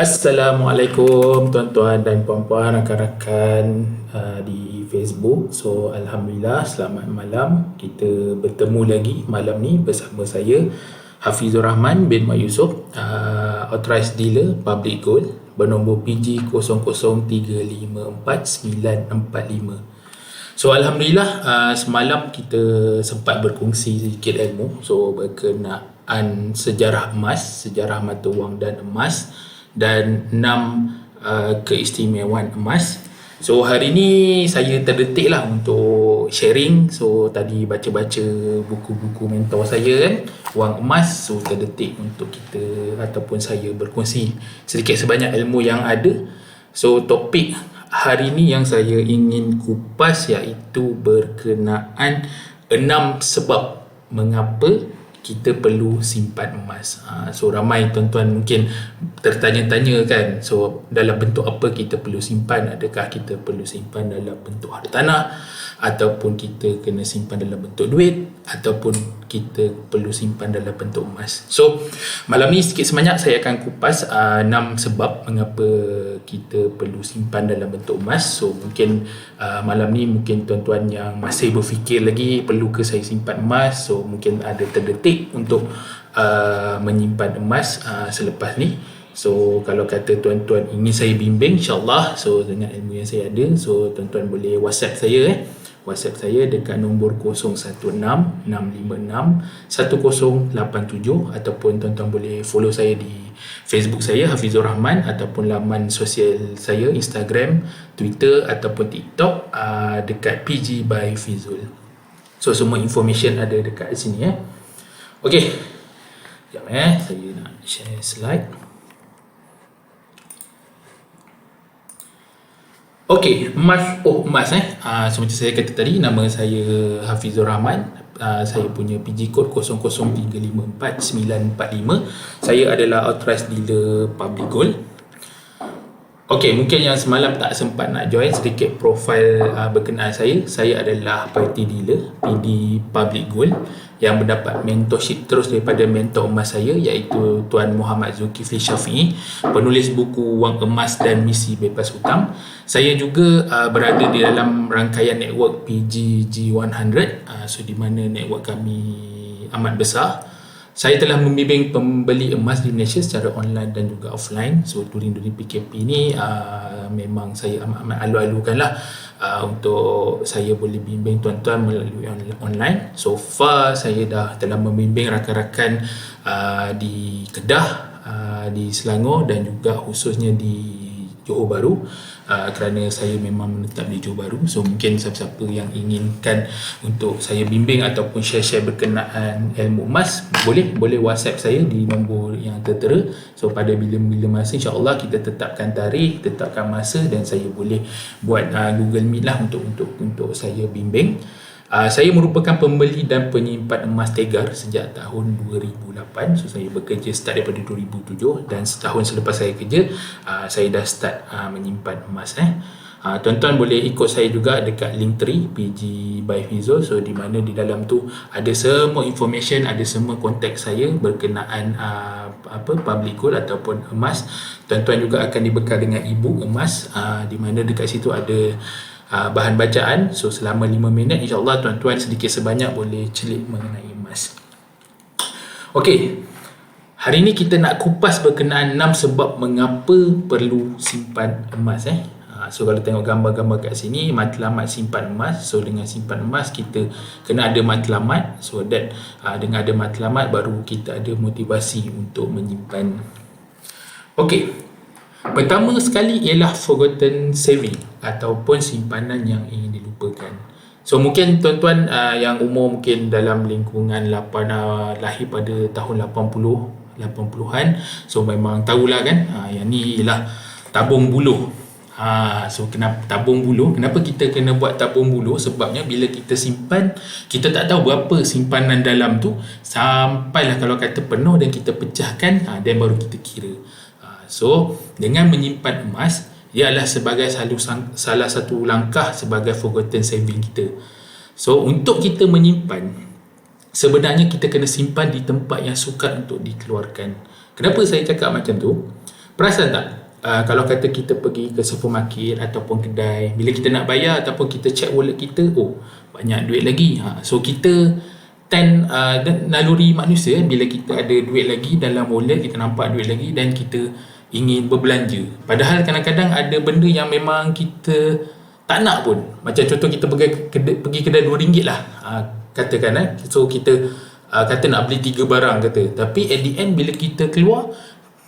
Assalamualaikum tuan-tuan dan puan-puan, rakan-rakan di Facebook. So Alhamdulillah, selamat malam. Kita bertemu lagi malam ni bersama saya Hafizur Rahman bin Mak Yusof, Authorized Dealer Public Gold bernombor PG 00354945. So Alhamdulillah, semalam kita sempat berkongsi sedikit ilmu berkenaan sejarah emas, sejarah mata wang dan emas, dan 6 keistimewaan emas. So hari ni saya terdetik lah untuk sharing. So tadi baca-baca buku-buku mentor saya kan, wang emas. So terdetik untuk kita ataupun saya berkongsi sedikit sebanyak ilmu yang ada. So topik hari ni yang saya ingin kupas iaitu berkenaan 6 sebab mengapa kita perlu simpan emas. So ramai tuan-tuan mungkin tertanya-tanya kan, so dalam bentuk apa kita perlu simpan? Adakah kita perlu simpan dalam bentuk hartanah, ataupun kita kena simpan dalam bentuk duit, ataupun kita perlu simpan dalam bentuk emas? So malam ni sikit sebanyak saya akan kupas 6 sebab mengapa kita perlu simpan dalam bentuk emas. So mungkin malam ni mungkin tuan-tuan yang masih berfikir lagi perlu ke saya simpan emas, so mungkin ada terdetik untuk menyimpan emas selepas ni. So kalau kata tuan-tuan ingin saya bimbing, insyaAllah, so dengan ilmu yang saya ada, so tuan-tuan boleh WhatsApp saya WhatsApp saya dekat nombor 0166561087, ataupun tuan-tuan boleh follow saya di Facebook saya Hafizur Rahman, ataupun laman sosial saya Instagram, Twitter ataupun TikTok dekat PG by Fizul. So semua information ada dekat sini Okey. Sekejap saya nak share slide. Okey, emas. So macam saya kata tadi, nama saya Hafizur Rahman. Saya punya PG code 00354945. Saya adalah authorized dealer public gold. Okey, mungkin yang semalam tak sempat nak join, sedikit profil berkenaan saya. Saya adalah party dealer PD Public Gold yang mendapat mentorship terus daripada mentor emas saya, iaitu Tuan Muhammad Zulkifli Syafi'i, penulis buku Wang Emas dan Misi Bebas Hutang. Saya juga berada di dalam rangkaian network PGG100, so di mana network kami amat besar. Saya telah membimbing pembeli emas di Malaysia secara online dan juga offline. So during PKP ni memang saya amat alu-alukan lah untuk saya boleh bimbing tuan-tuan melalui online. So far saya telah membimbing rakan-rakan di Kedah, di Selangor dan juga khususnya di Johor Bahru, kerana saya memang menetap di Johor Bahru. So mungkin siapa-siapa yang inginkan untuk saya bimbing ataupun share-share berkenaan ilmu emas, boleh WhatsApp saya di nombor yang tertera. So pada bila-bila masa, insya-Allah kita tetapkan tarikh, tetapkan masa, dan saya boleh buat Google Meet lah untuk saya bimbing. Saya merupakan pembeli dan penyimpan emas tegar sejak tahun 2008. So saya bekerja start daripada 2007, dan setahun selepas saya kerja, saya dah start menyimpan emas. Tuan-tuan boleh ikut saya juga dekat Linktree PG by Fizul. So di mana di dalam tu ada semua information, ada semua kontak saya berkenaan public gold ataupun emas. Tuan-tuan juga akan dibekal dengan e-book emas, di mana dekat situ ada bahan bacaan. So selama 5 minit, insyaAllah tuan-tuan sedikit sebanyak boleh celik mengenai emas. Okey, hari ni kita nak kupas berkenaan 6 sebab mengapa perlu simpan emas. So kalau tengok gambar-gambar kat sini, matlamat simpan emas. So dengan simpan emas, kita kena ada matlamat. So that dengan ada matlamat, baru kita ada motivasi untuk menyimpan. Okey, pertama sekali ialah forgotten saving ataupun simpanan yang ingin dilupakan. So mungkin tuan-tuan yang umur mungkin dalam lingkungan lahir pada tahun 80-an, so memang tahulah kan, yang ni ialah tabung buluh. So kenapa tabung buluh? Kenapa kita kena buat tabung buluh? Sebabnya bila kita simpan, kita tak tahu berapa simpanan dalam tu, sampailah kalau kata penuh dan kita pecahkan, dan baru kita kira. So dengan menyimpan emas, ia adalah sebagai salah satu langkah sebagai forgotten saving kita. So untuk kita menyimpan, sebenarnya kita kena simpan di tempat yang sukar untuk dikeluarkan. Kenapa saya cakap macam tu? Perasan tak? Kalau kata kita pergi ke supermarket ataupun kedai, bila kita nak bayar ataupun kita check wallet kita, banyak duit lagi. So kita naluri manusia, bila kita ada duit lagi dalam wallet, kita nampak duit lagi dan kita ingin berbelanja. Padahal kadang-kadang ada benda yang memang kita tak nak pun. Macam contoh kita pergi kedai RM2 lah, katakan so kita kata nak beli 3 barang kata, tapi at the end bila kita keluar,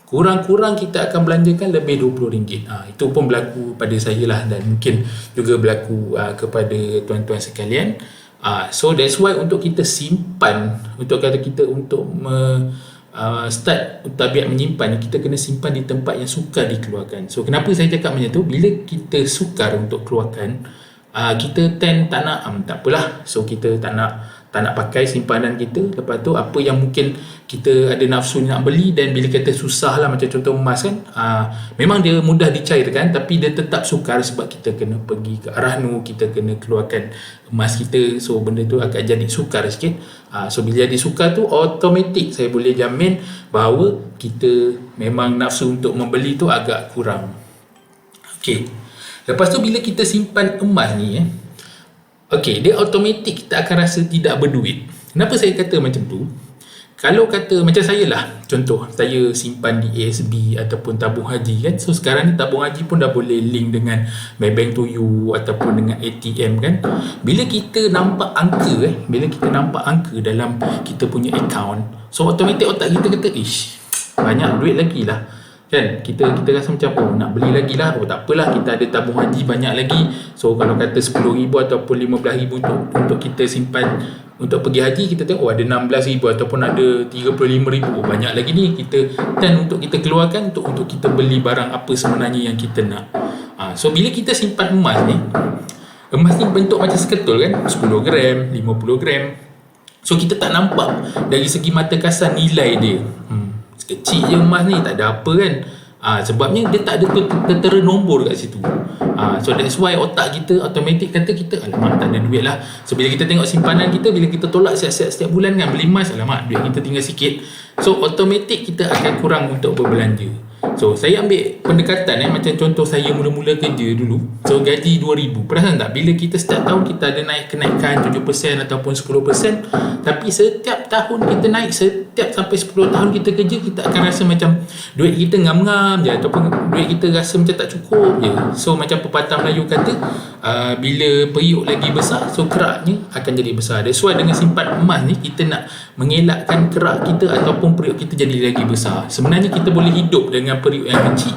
kurang-kurang kita akan belanjakan lebih RM20. Itu pun berlaku pada saya lah, dan mungkin juga berlaku kepada tuan-tuan sekalian. So that's why untuk kita simpan, untuk kata kita untuk start tabiat menyimpan, kita kena simpan di tempat yang sukar dikeluarkan. So kenapa saya cakap macam tu? Bila kita sukar untuk keluarkan, kita tak nak, tak apalah, so kita tak nak pakai simpanan kita. Lepas tu apa yang mungkin kita ada nafsu nak beli, dan bila kata susah lah, macam contoh emas kan, memang dia mudah dicairkan tapi dia tetap sukar sebab kita kena pergi ke Arahnu, kita kena keluarkan emas kita. So benda tu akan jadi sukar sikit. So bila jadi sukar tu, automatik saya boleh jamin bahawa kita memang nafsu untuk membeli tu agak kurang. Okay, lepas tu bila kita simpan emas ni dia automatik kita akan rasa tidak berduit. Kenapa saya kata macam tu? Kalau kata macam saya lah, contoh saya simpan di ASB ataupun tabung haji kan. So sekarang ni tabung haji pun dah boleh link dengan Maybank to You ataupun dengan ATM kan. Bila kita nampak angka dalam kita punya account, so automatik otak kita kata, banyak duit lagi lah kan. Kita rasa macam nak beli lagi lah, tak apalah, kita ada tabung haji banyak lagi. So kalau kata RM10,000 ataupun RM15,000 untuk kita simpan untuk pergi haji, kita tengok ada RM16,000 ataupun ada RM35,000, banyak lagi ni kita untuk kita keluarkan untuk kita beli barang apa sebenarnya yang kita nak. So bila kita simpan emas ni bentuk macam seketul kan, 10 gram, 50 gram. So kita tak nampak dari segi mata kasar nilai dia. Kecil je emas ni, tak ada apa kan. Sebabnya dia tak ada tertera nombor kat situ. So that's why otak kita automatik kata kita, alamak tak ada duit lah. So bila kita tengok simpanan kita, bila kita tolak siap-siap setiap bulan kan beli emas, alamak duit kita tinggal sikit. So automatik kita akan kurang untuk berbelanja. So saya ambil pendekatan macam contoh saya mula-mula kerja dulu. So gaji RM2,000. Perasan tak, bila kita setiap tahun kita ada kenaikan 7% ataupun 10%, tapi setiap tahun kita naik, setiap sampai 10 tahun kita kerja, kita akan rasa macam duit kita ngam-ngam je, ataupun duit kita rasa macam tak cukup je. So macam pepatah Melayu kata, bila periuk lagi besar, so keraknya akan jadi besar. That's why dengan simpan emas ni, kita nak mengelakkan kerak kita ataupun periuk kita jadi lagi besar. Sebenarnya kita boleh hidup dengan periuk yang kecil,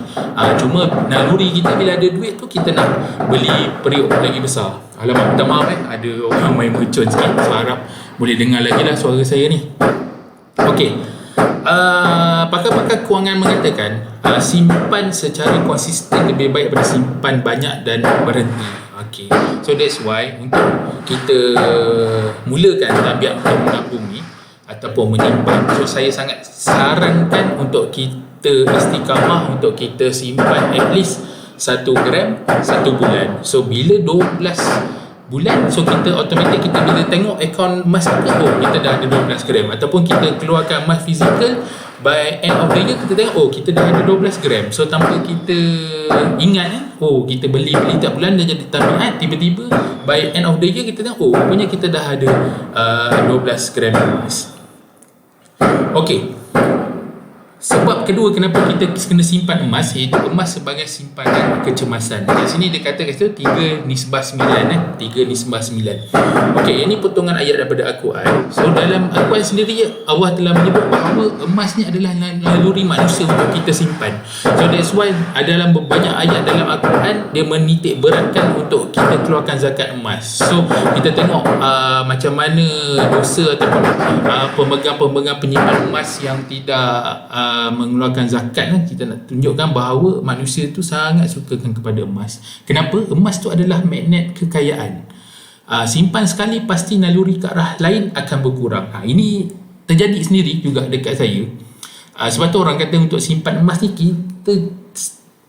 cuma naluri kita bila ada duit tu, kita nak beli periuk lagi besar. Alamak, minta maaf ada orang main mercon sikit, so harap boleh dengar lagi lah suara saya ni. Okay, pakar-pakar kewangan mengatakan simpan secara konsisten lebih baik daripada simpan banyak dan berhenti. Okay, so that's why untuk kita mulakan tabiat untuk menabung ni ataupun menyimpan, so saya sangat sarankan untuk kita istiqamah, untuk kita simpan at least 1 gram 1 bulan. So bila 12 bulan, so kita automatik, kita bila tengok akaun emas kita, kita dah ada 12 gram, ataupun kita keluarkan emas fizikal, by end of the year kita tengok kita dah ada 12 gram. So tanpa kita ingat kita beli tiap bulan dah jadi tabiat, tiba-tiba by end of the year kita tengok rupanya kita dah ada 12 gram emas. Okey, sebab kedua kenapa kita kena simpan emas, iaitu emas sebagai simpanan kecemasan. Kat sini dia kata kat situ 3:9 3:9. Okey, ini potongan ayat daripada Al-Quran. So dalam Al-Quran sendiri, Allah telah menyebut bahawa emas ni adalah naluri manusia untuk kita simpan. So that's why dalam banyak ayat dalam Al-Quran dia menitik beratkan untuk kita keluarkan zakat emas. So kita tengok macam mana dosa ataupun pemegang-pemegang penyimpan emas yang tidak mengeluarkan zakat kan, kita nak tunjukkan bahawa manusia tu sangat sukakan kepada emas. Kenapa? Emas tu adalah magnet kekayaan. Simpan sekali, pasti naluri ke arah lain akan berkurang. Ini terjadi sendiri juga dekat saya. Sebab tu orang kata untuk simpan emas ni, kita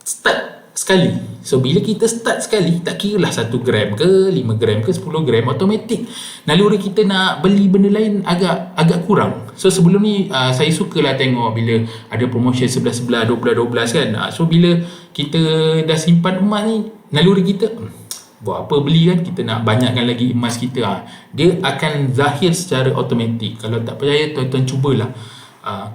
start sekali. So bila kita start sekali, tak kira lah 1 gram ke 5 gram ke 10 gram, automatik naluri kita nak beli benda lain agak kurang. So sebelum ni saya sukalah tengok bila ada promotion 11-11, 12-12 kan. So bila kita dah simpan emas ni, naluri kita buat apa beli kan, kita nak banyakkan lagi emas kita. Dia akan zahir secara automatik. Kalau tak percaya, tuan-tuan cubalah.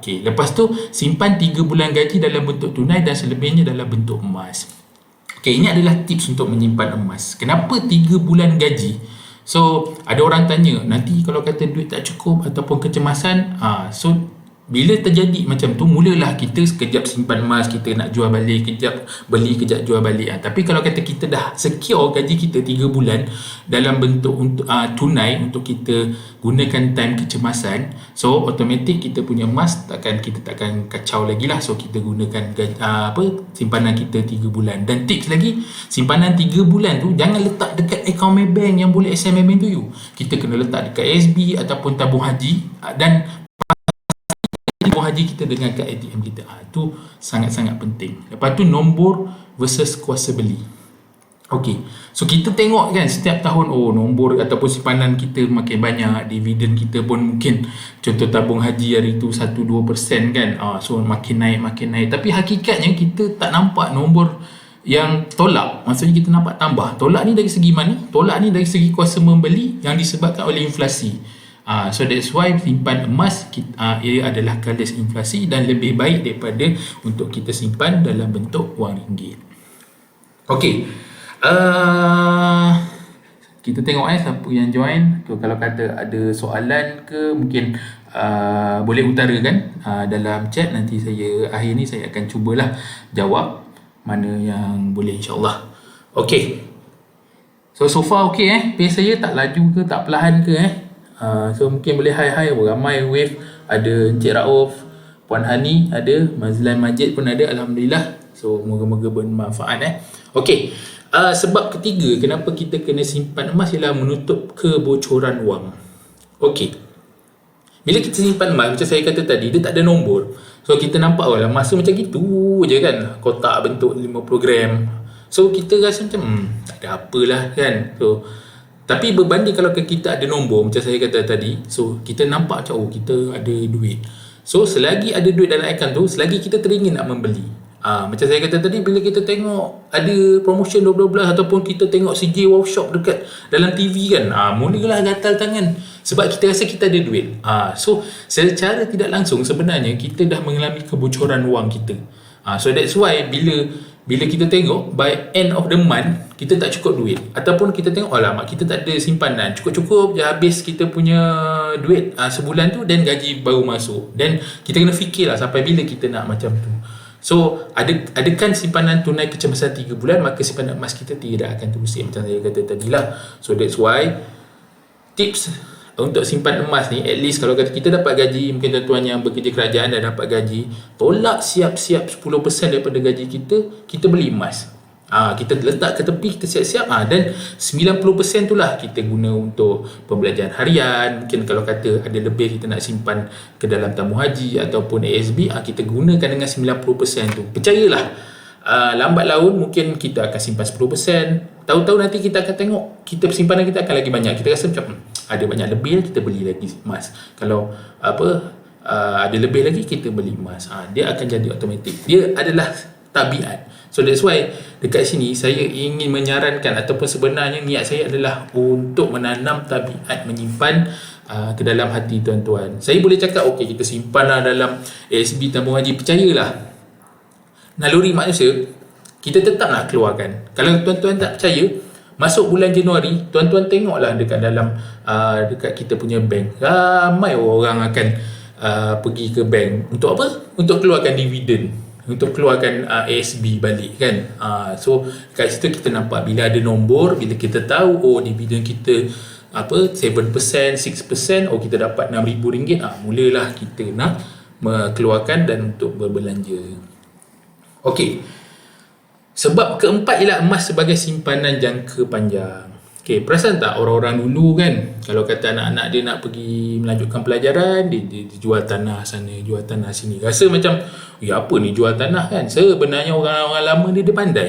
Okay. Lepas tu simpan 3 bulan gaji dalam bentuk tunai dan selebihnya dalam bentuk emas. Okay, ini adalah tips untuk menyimpan emas. Kenapa 3 bulan gaji? So ada orang tanya, nanti kalau kata duit tak cukup ataupun kecemasan, so bila terjadi macam tu, mulalah kita sekejap simpan emas, kita nak jual balik, kejap beli, kejap jual balik. Tapi kalau kata kita dah secure gaji kita 3 bulan dalam bentuk untuk tunai untuk kita gunakan time kecemasan, so automatik kita punya emas kita takkan kacau lagi lah. So kita gunakan simpanan kita 3 bulan. Dan tips lagi, simpanan 3 bulan tu jangan letak dekat akaun Maybank yang boleh SMM tu you. Kita kena letak dekat SB ataupun tabung haji, dan tabung haji kita dengan kad ATM kita. Itu sangat-sangat penting. Lepas tu nombor versus kuasa beli. Okey. So kita tengok kan setiap tahun, nombor ataupun simpanan kita makin banyak, dividen kita pun mungkin contoh tabung haji hari tu 1-2% kan. So makin naik. Tapi hakikatnya kita tak nampak nombor yang tolak. Maksudnya kita nampak tambah. Tolak ni dari segi mana? Tolak ni dari segi kuasa membeli yang disebabkan oleh inflasi. So that's why simpan emas ia adalah kalis inflasi dan lebih baik daripada untuk kita simpan dalam bentuk wang ringgit. Okey. Kita tengok siapa yang join. Kalau kata ada soalan ke mungkin boleh utarakan dalam chat. Nanti saya akhir ni saya akan cubalah jawab mana yang boleh, insyaAllah. Okey. So far okey pace saya tak laju ke tak perlahan ke so mungkin boleh hai ramai wave. Ada Encik Rauf, Puan Hani ada, Mazlan Majid pun ada, alhamdulillah. So moga-moga bermanfaat Okey. Sebab ketiga kenapa kita kena simpan emas ialah menutup kebocoran wang. Okey. Bila kita simpan emas, macam saya kata tadi, dia tak ada nombor. So kita nampak masa macam gitu je kan, kotak bentuk 50 gram. So kita rasa macam tak ada apalah kan. So tapi berbanding kalau kita ada nombor macam saya kata tadi, so kita nampak macam kita ada duit. So selagi ada duit dalam akaun tu, selagi kita teringin nak membeli. Macam saya kata tadi, bila kita tengok ada promotion 12 ataupun kita tengok CJ Wow Shop dekat dalam TV kan, mulalah gatal tangan sebab kita rasa kita ada duit. So secara tidak langsung sebenarnya kita dah mengalami kebocoran wang kita. So that's why bila kita tengok by end of the month kita tak cukup duit, ataupun kita tengok alamak kita tak ada simpanan, cukup-cukup je habis kita punya duit sebulan tu, dan gaji baru masuk, dan kita kena fikirlah sampai bila kita nak macam tu. So adakan simpanan tunai kecemasan 3 bulan, maka simpanan emas kita tidak akan terusik macam saya kata tadilah. So that's why tips untuk simpan emas ni, at least kalau kata kita dapat gaji, mungkin tuan-tuan yang bekerja kerajaan dah dapat gaji, tolak siap-siap 10% daripada gaji kita beli emas. Kita letak ke tepi, kita siap-siap, dan 90% tu lah kita guna untuk pembelajaran harian. Mungkin kalau kata ada lebih kita nak simpan ke dalam tabung haji ataupun ASB, kita gunakan dengan 90% tu. Percayalah, lambat laun mungkin kita akan simpan 10%. Tahu-tahu nanti kita akan tengok simpanan kita akan lagi banyak. Kita rasa macam ada banyak lebih, kita beli lagi emas. Kalau ada lebih lagi, kita beli emas. Dia akan jadi automatik. Dia adalah tabiat. So that's why dekat sini saya ingin menyarankan, ataupun sebenarnya niat saya adalah untuk menanam tabiat menyimpan ke dalam hati tuan-tuan. Saya boleh cakap okey kita simpanlah dalam ASB tabung haji. Percayalah, naluri manusia kita tetap nak keluarkan. Kalau tuan-tuan tak percaya, masuk bulan Januari, tuan-tuan tengoklah dekat dalam dekat kita punya bank, ramai orang akan pergi ke bank untuk apa? Untuk keluarkan dividen, untuk keluarkan ASB balik kan. So kat situ kita nampak bila ada nombor, bila kita tahu dividen kita 7%, 6%, kita dapat RM6,000, mulalah kita nak mengeluarkan dan untuk berbelanja. Okey. Sebab keempat ialah emas sebagai simpanan jangka panjang. Okey, perasan tak orang-orang dulu kan, kalau kata anak-anak dia nak pergi melanjutkan pelajaran, dia jual tanah sana, jual tanah sini. Rasa macam, apa ni jual tanah kan? Sebenarnya orang-orang lama dia pandai.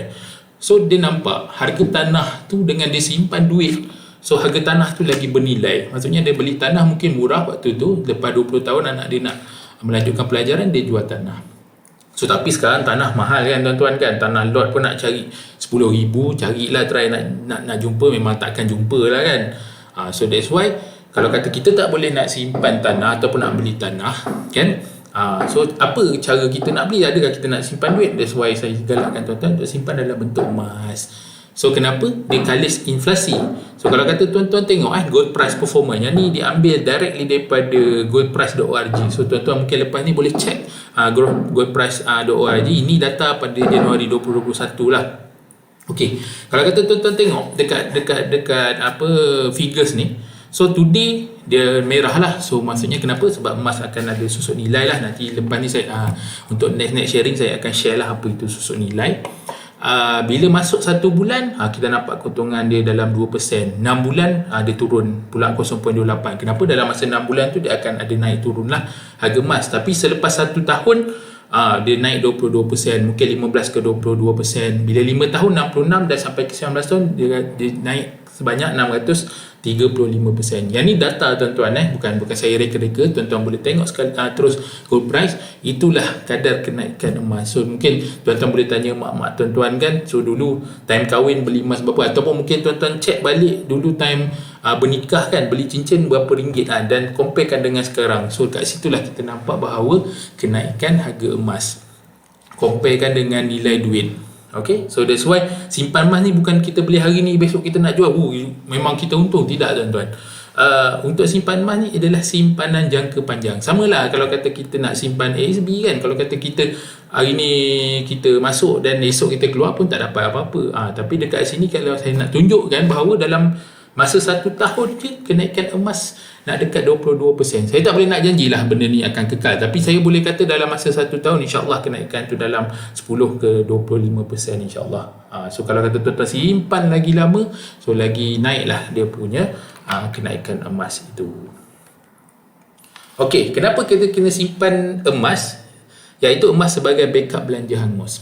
So dia nampak harga tanah tu dengan dia simpan duit, so harga tanah tu lagi bernilai. Maksudnya dia beli tanah mungkin murah waktu tu, lepas 20 tahun anak dia nak melanjutkan pelajaran, dia jual tanah. So tapi sekarang tanah mahal kan tuan-tuan kan, tanah lot pun nak cari 10,000, carilah try nak jumpa, memang takkan jumpa lah kan. So that's why kalau kata kita tak boleh nak simpan tanah ataupun nak beli tanah kan, so apa cara kita nak beli? Adakah kita nak simpan duit? That's why saya galakkan tuan-tuan untuk simpan dalam bentuk emas. So kenapa? Dia kalis inflasi. So kalau kata tuan-tuan tengok gold price performance, yang ni diambil directly daripada goldprice.org. So tuan-tuan mungkin lepas ni boleh check goldprice.org. Ini data pada Januari 2021 lah. Okey, kalau kata tuan-tuan tengok dekat apa figures ni, so today dia merah lah. So maksudnya kenapa? Sebab emas akan ada susut nilai lah. Nanti lepas ni saya untuk next sharing saya akan share lah apa itu susut nilai. Bila masuk 1 bulan, kita nampak keuntungan dia dalam 2%. 6 bulan dia turun pula 0.28. Kenapa? Dalam masa 6 bulan tu dia akan ada naik turun lah harga emas. Tapi selepas 1 tahun dia naik 22%, mungkin 15 ke 22%. Bila 5 tahun 66 dan sampai ke 19 tahun dia naik sebanyak 635%. Yang ni data tuan-tuan, bukan saya reka-reka. Tuan-tuan boleh tengok sekali terus gold price, itulah kadar kenaikan emas. So mungkin tuan-tuan boleh tanya mak-mak tuan-tuan kan, so dulu time kahwin beli emas berapa, ataupun mungkin tuan-tuan check balik dulu time bernikah kan, beli cincin berapa ringgit, dan comparekan dengan sekarang. So kat situlah kita nampak bahawa kenaikan harga emas, comparekan dengan nilai duit. Okay, so that's why simpan emas ni bukan kita beli hari ni besok kita nak jual, memang kita untung. Tidak tuan-tuan. Untuk simpan emas ni adalah simpanan jangka panjang. Sama lah kalau kata kita nak simpan ASB kan, kalau kata kita hari ni kita masuk dan esok kita keluar pun tak dapat apa-apa. Tapi dekat sini kalau saya nak tunjukkan bahawa dalam masa 1 tahun je kenaikan emas nak dekat 22%. Saya tak boleh nak janjilah benda ni akan kekal, tapi saya boleh kata dalam masa 1 tahun insya-Allah kenaikan tu dalam 10 ke 25% insya-Allah. So kalau kata tuan-tuan simpan lagi lama, so lagi naiklah dia punya kenaikan emas itu. Okey, kenapa kita kena simpan emas? Iaitu emas sebagai backup belanja hangus.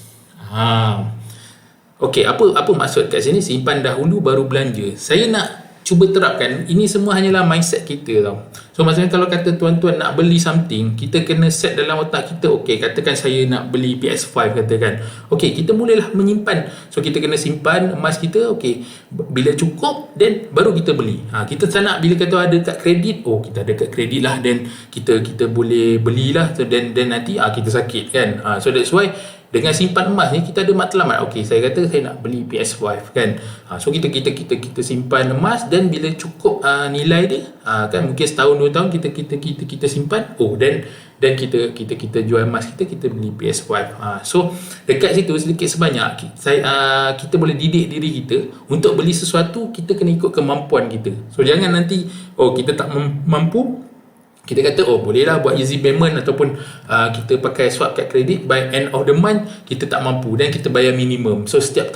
Okey, apa maksud kat sini simpan dahulu baru belanja? Saya nak cuba terapkan, ini semua hanyalah mindset kita tau. So maksudnya kalau kata tuan-tuan nak beli something, kita kena set dalam otak kita, okey, katakan saya nak beli PS5 katakan. Okey, kita mulalah menyimpan. So kita kena simpan emas kita, okey, bila cukup then baru kita beli. Kita tak nak bila kata ada kad kredit, kita ada kad kredit lah, then kita boleh belilah, so then nanti kita sakit kan. So that's why dengan simpan emas ni kita ada matlamat. Okey, saya kata saya nak beli PS5 kan. So kita simpan emas, dan bila cukup nilai dia kan, mungkin setahun 2 tahun kita simpan, dan kita jual emas kita beli PS5. So dekat situ sedikit sebanyak kita boleh didik diri kita untuk beli sesuatu, kita kena ikut kemampuan kita. So jangan nanti kita tak mampu, kita kata bolehlah buat easy payment ataupun kita pakai swap kad kredit, by end of the month kita tak mampu dan kita bayar minimum. So setiap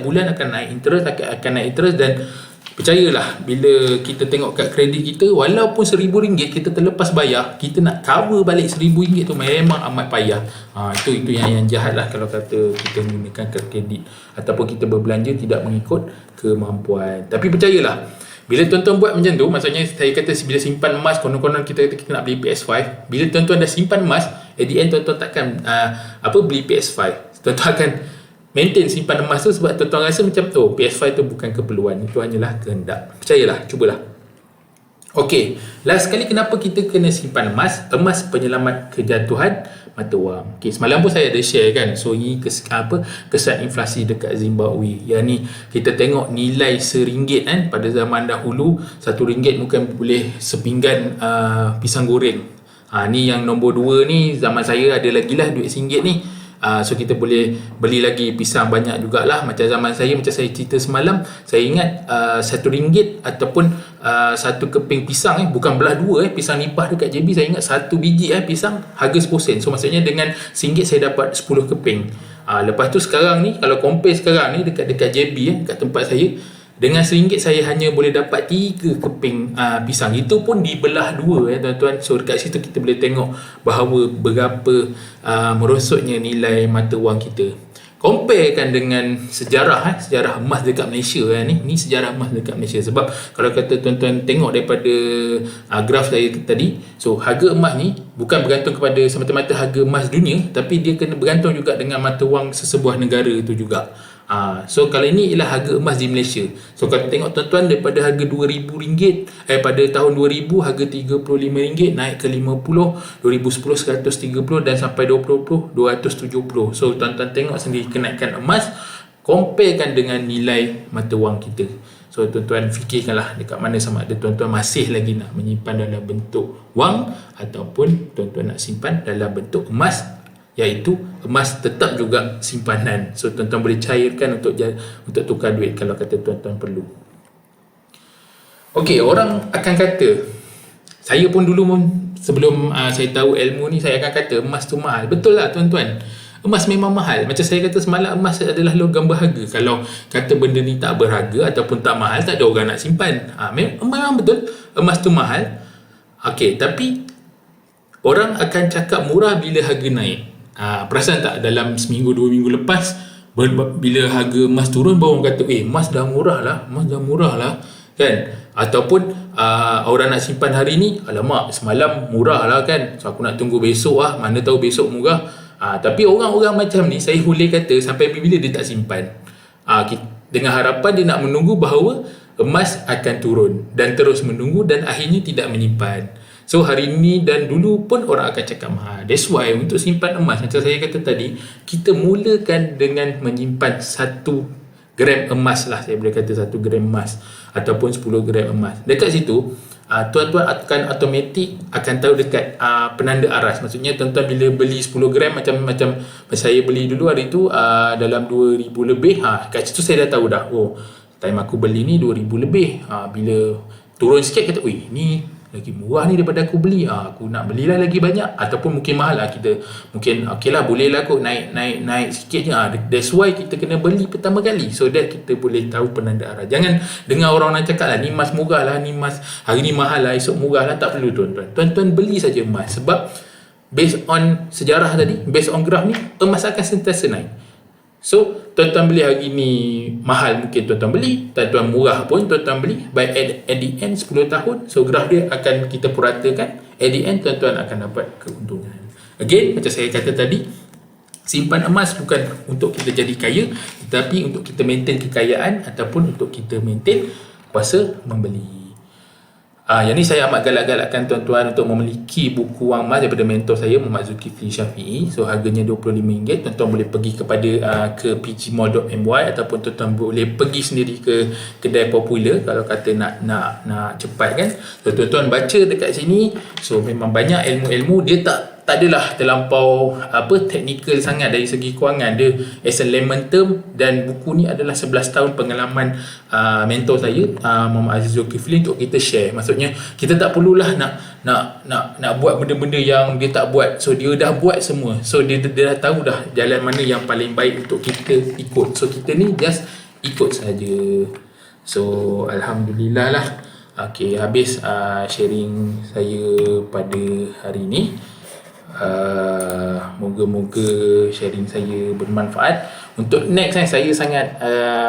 bulan akan naik interest, dan percayalah bila kita tengok kad kredit kita, walaupun RM1,000 kita terlepas bayar, kita nak cover balik RM1,000 tu memang amat payah. Itu yang jahat lah kalau kata kita menggunakan kad kredit ataupun kita berbelanja tidak mengikut kemampuan. Tapi percayalah, bila tuan-tuan buat macam tu, maksudnya saya kata bila simpan emas, konon-konon kita nak beli PS5, bila tuan-tuan dah simpan emas, at the end tuan-tuan takkan beli PS5. Tuan-tuan akan maintain simpan emas tu sebab tuan-tuan rasa macam PS5 tu bukan keperluan, itu hanyalah kehendak. Percayalah, cubalah. Okey, last sekali kenapa kita kena simpan emas? Emas penyelamat kejatuhan mata wang. Okey, semalam pun saya ada share kan. So ini kesan inflasi dekat Zimbabwe. Yang ni kita tengok nilai RM1 kan, pada zaman dahulu RM1 mungkin boleh sepinggan pisang goreng. Ni yang nombor 2 ni zaman saya ada lagi lah duit RM1 ni. So kita boleh beli lagi pisang banyak jugalah. Macam zaman saya, macam saya cerita semalam, saya ingat RM1 ataupun satu keping pisang bukan belah 2 pisang nipah dekat JB, saya ingat 1 biji pisang harga 10 sen. So maksudnya dengan RM1 saya dapat 10 keping. Lepas tu sekarang ni, kalau compare sekarang ni dekat JB dekat tempat saya, dengan RM1 saya hanya boleh dapat 3 keping pisang. Itu pun dibelah 2 tuan-tuan. So dekat situ kita boleh tengok bahawa berapa merosotnya nilai mata wang kita. comparekan dengan sejarah sejarah emas dekat Malaysia ni sejarah emas dekat Malaysia. Sebab kalau kata tuan-tuan tengok daripada graf saya tadi, so harga emas ni bukan bergantung kepada semata-mata harga emas dunia, tapi dia kena bergantung juga dengan mata wang sesebuah negara itu juga. So kalau ini ialah harga emas di Malaysia. So kalau tengok tuan-tuan, daripada harga RM2,000 pada tahun 2000 harga RM35 naik ke 50, 2010 130 dan sampai 2020 270. So tuan-tuan tengok sendiri kenaikan emas, comparekan dengan nilai mata wang kita. So tuan-tuan fikirkanlah dekat mana, sama ada tuan-tuan masih lagi nak menyimpan dalam bentuk wang ataupun tuan-tuan nak simpan dalam bentuk emas, iaitu emas tetap juga simpanan. So tuan-tuan boleh cairkan untuk tukar duit kalau kata tuan-tuan perlu. Okey, orang akan kata, saya pun dulu sebelum saya tahu ilmu ni, saya akan kata emas tu mahal. Betul lah tuan-tuan, emas memang mahal. Macam saya kata semalam, emas adalah logam berharga. Kalau kata benda ni tak berharga ataupun tak mahal, tak ada orang nak simpan. Memang betul emas tu mahal. Okey, tapi orang akan cakap murah bila harga naik. Perasan tak, dalam seminggu 2 minggu lepas, bila harga emas turun, baru orang kata emas dah murah lah kan. Ataupun orang nak simpan hari ni, alamak semalam murah lah kan, so aku nak tunggu besok mana tahu besok murah. Tapi orang-orang macam ni, saya boleh kata sampai bila dia tak simpan, dengan harapan dia nak menunggu bahawa emas akan turun, dan terus menunggu dan akhirnya tidak menyimpan. So hari ni dan dulu pun orang akan cakap mahal. That's why untuk simpan emas, macam saya kata tadi, kita mulakan dengan menyimpan 1 gram emas lah. Saya boleh kata 1 gram emas ataupun 10 gram emas. Dekat situ tuan-tuan akan automatik akan tahu dekat penanda aras. Maksudnya tuan-tuan bila beli 10 gram, macam saya beli dulu hari tu dalam 2000 lebih, kat situ saya dah tahu dah, time aku beli ni 2000 lebih. Bila turun sikit kata, ni lagi murah ni daripada aku beli, aku nak belilah lagi banyak. Ataupun mungkin mahal lah, kita mungkin okey lah, boleh lah kot naik sikit je. That's why kita kena beli pertama kali, so that kita boleh tahu penanda arah. Jangan dengar orang nak cakap lah, ni emas murah lah, ni emas hari ni mahal lah, esok murah lah. Tak perlu tuan-tuan. Tuan-tuan beli saja emas. Sebab based on sejarah tadi, based on graf ni, emas akan sentiasa naik. So tuan-tuan beli hari ni mahal, mungkin tuan-tuan beli, tuan-tuan murah pun tuan-tuan beli. By at the end 10 tahun, so graf dia akan kita puratakan. At the end tuan-tuan akan dapat keuntungan. Again, macam saya kata tadi, simpan emas bukan untuk kita jadi kaya, tetapi untuk kita maintain kekayaan ataupun untuk kita maintain kuasa membeli. Yang ni saya amat galak-galakkan tuan-tuan untuk memiliki buku wang emas daripada mentor saya, Muhammad Zulkifli Syafi'i. So harganya RM25. Tuan-tuan boleh pergi kepada ke pgmall.my ataupun tuan-tuan boleh pergi sendiri ke kedai popular kalau kata nak cepat kan. So tuan-tuan baca dekat sini, so memang banyak ilmu-ilmu. Dia tak adalah terlampau teknikal sangat dari segi kewangan. Dia as a layman term, dan buku ni adalah 11 tahun pengalaman mentor saya, Muhammad Aziz Zulkifli, untuk kita share. Maksudnya kita tak perlulah nak buat benda-benda yang dia tak buat. So dia dah buat semua. So dia dah tahu dah jalan mana yang paling baik untuk kita ikut. So kita ni just ikut saja. So alhamdulillah lah. Okay, habis sharing saya pada hari ni. Moga-moga sharing saya bermanfaat. Untuk next saya sangat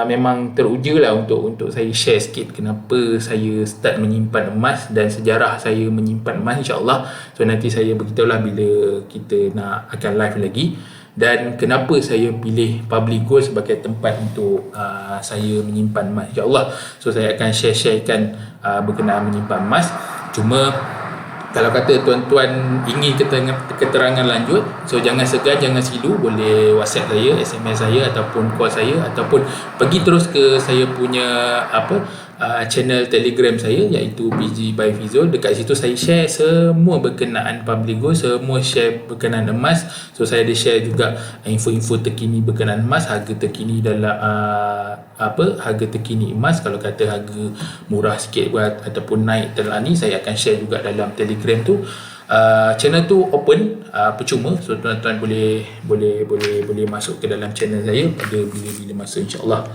memang teruja lah untuk saya share sikit kenapa saya start menyimpan emas dan sejarah saya menyimpan emas, insyaAllah. So nanti saya beritahu lah bila kita akan live lagi, dan kenapa saya pilih Public Gold sebagai tempat untuk saya menyimpan emas, insyaAllah. So saya akan sharekan berkenaan menyimpan emas. Cuma kalau kata tuan-tuan ingin keterangan lanjut, so jangan segan, jangan silu, boleh WhatsApp saya, SMS saya ataupun call saya, ataupun pergi terus ke saya punya channel Telegram saya, iaitu PG by Fizul. Dekat situ saya share semua berkenaan Public Gold, semua share berkenaan emas. So saya ada share juga info-info terkini berkenaan emas, harga terkini dalam harga terkini emas. Kalau kata harga murah sikit ataupun naik telah ni, saya akan share juga dalam Telegram tu. Channel tu open, percuma. So tuan-tuan boleh masuk ke dalam channel saya pada bila-bila masa, insya-Allah.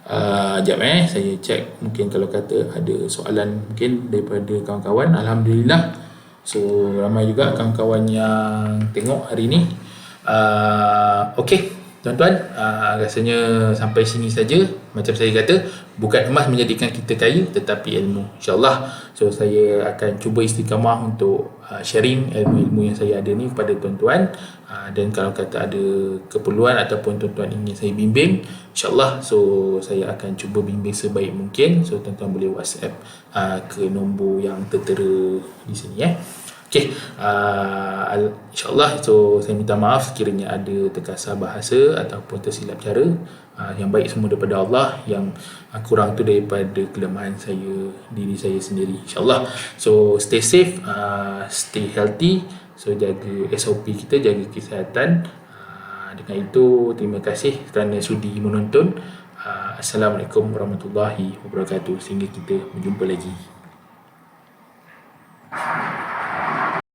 Sekejap saya cek, mungkin kalau kata ada soalan mungkin daripada kawan-kawan. Alhamdulillah, so ramai juga kawan-kawan yang tengok hari ni. Okey, Tuan-tuan, rasanya sampai sini saja. Macam saya kata, bukan emas menjadikan kita kaya, tetapi ilmu, insyaAllah. So saya akan cuba istiqamah untuk sharing ilmu-ilmu yang saya ada ni kepada tuan-tuan. Dan kalau kata ada keperluan ataupun tuan-tuan ingin saya bimbing, insyaAllah, so saya akan cuba bimbing sebaik mungkin. So tuan-tuan boleh WhatsApp ke nombor yang tertera di sini. Okay, insyaAllah, so saya minta maaf sekiranya ada terkasar bahasa ataupun tersilap cara. Yang baik semua daripada Allah, yang kurang tu daripada kelemahan saya, diri saya sendiri, insyaAllah. So stay safe, stay healthy. So jaga SOP kita, jaga kesihatan. Dengan itu, terima kasih kerana sudi menonton. Assalamualaikum warahmatullahi wabarakatuh. Sehingga kita berjumpa lagi.